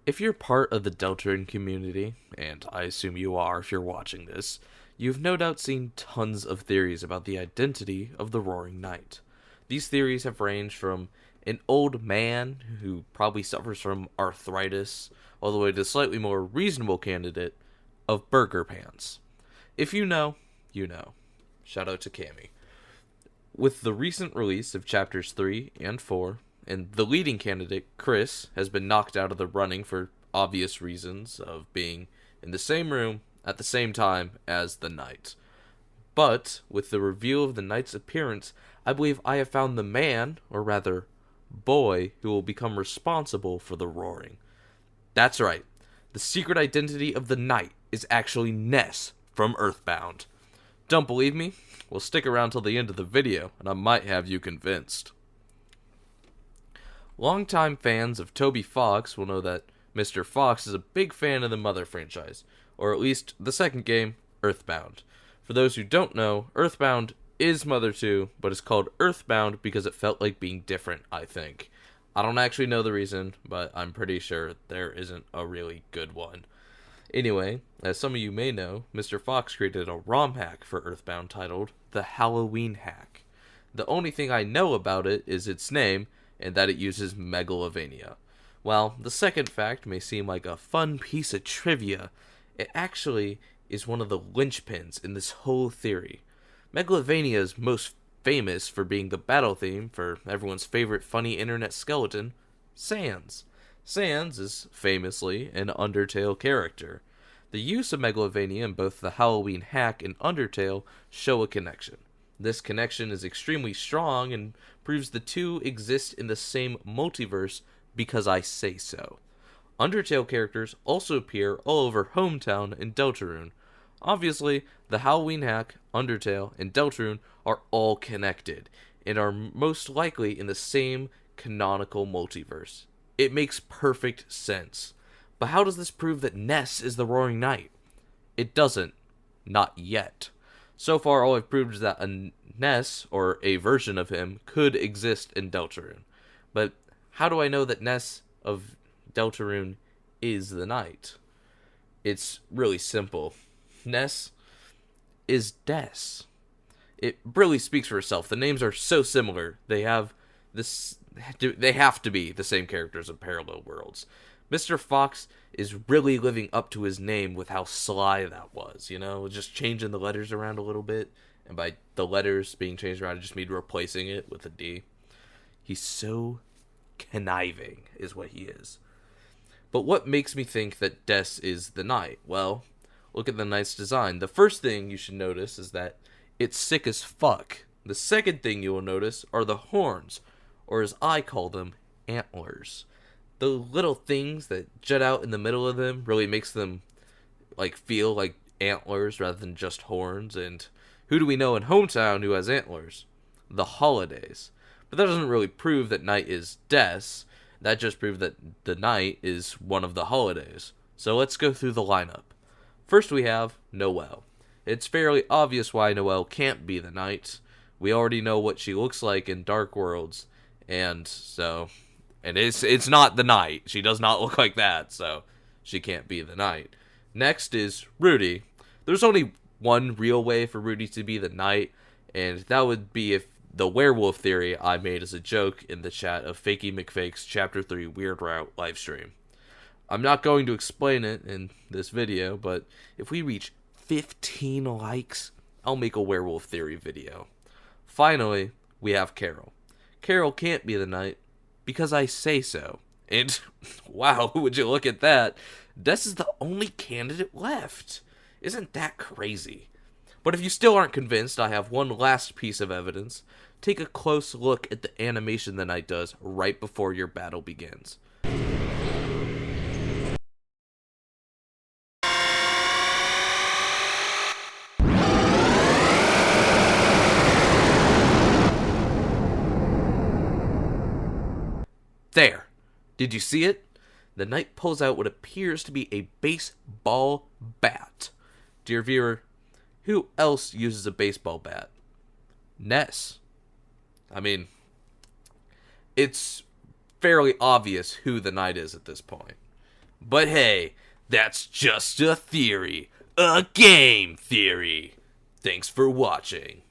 If you're part of the Deltarune community, and I assume you are if you're watching this, you've no doubt seen tons of theories about the identity of the Roaring Knight. These theories have ranged from an old man who probably suffers from arthritis, all the way to a slightly more reasonable candidate of burger pants. If you know, you know. Shout out to Cammy. With the recent release of chapters 3 and 4, and the leading candidate, Chris, has been knocked out of the running for obvious reasons of being in the same room at the same time as the Knight. But, with the reveal of the Knight's appearance, I believe I have found the man, or rather, boy, who will become responsible for the roaring. That's right. The secret identity of the Knight is actually Ness from Earthbound. Don't believe me? Well, stick around till the end of the video, and I might have you convinced. Longtime fans of Toby Fox will know that Mr. Fox is a big fan of the Mother franchise, or at least the second game, Earthbound. For those who don't know, Earthbound is Mother 2, but it's called Earthbound because it felt like being different, I think. I don't actually know the reason, but I'm pretty sure there isn't a really good one. Anyway, as some of you may know, Mr. Fox created a ROM hack for Earthbound titled The Halloween Hack. The only thing I know about it is its name, and that it uses Megalovania. While the second fact may seem like a fun piece of trivia, it actually is one of the linchpins in this whole theory. Megalovania is most famous for being the battle theme for everyone's favorite funny internet skeleton, Sans. Sans is famously an Undertale character. The use of Megalovania in both the Halloween hack and Undertale show a connection. This connection is extremely strong and proves the two exist in the same multiverse because I say so. Undertale characters also appear all over Hometown and Deltarune. Obviously, the Halloween hack, Undertale, and Deltarune are all connected, and are most likely in the same canonical multiverse. It makes perfect sense. But how does this prove that Ness is the Roaring Knight? It doesn't. Not yet. So far, all I've proved is that a Ness, or a version of him, could exist in Deltarune. But how do I know that Ness of Deltarune is the Knight? It's really simple. Ness is Des. It really speaks for itself. The names are so similar. They have to be the same characters in parallel worlds. Mr. Fox is really living up to his name with how sly that was, just changing the letters around a little bit. And by the letters being changed around, I just mean replacing it with a D. He's so conniving, is what he is. But what makes me think that Des is the Knight? Well, look at the Knight's design. The first thing you should notice is that it's sick as fuck. The second thing you will notice are the horns, or as I call them, antlers. The little things that jut out in the middle of them really makes them feel like antlers rather than just horns. And who do we know in Hometown who has antlers? The Holidays. But that doesn't really prove that Knight is Des. That just proves that the Knight is one of the Holidays. So let's go through the lineup. First we have Noelle. It's fairly obvious why Noelle can't be the Knight. We already know what she looks like in Dark Worlds, and it's not the Knight. She does not look like that, so she can't be the Knight. Next is Rudy. There's only one real way for Rudy to be the Knight, and that would be if the werewolf theory I made as a joke in the chat of Fakey McFake's Chapter 3 Weird Route livestream. I'm not going to explain it in this video, but if we reach 15 likes, I'll make a werewolf theory video. Finally, we have Carol. Carol can't be the Knight because I say so. And, wow, would you look at that? Des is the only candidate left. Isn't that crazy? But if you still aren't convinced, I have one last piece of evidence. Take a close look at the animation the Knight does right before your battle begins. There. Did you see it? The Knight pulls out what appears to be a baseball bat. Dear viewer, who else uses a baseball bat? Ness. I mean, it's fairly obvious who the Knight is at this point. But hey, that's just a theory. A game theory. Thanks for watching.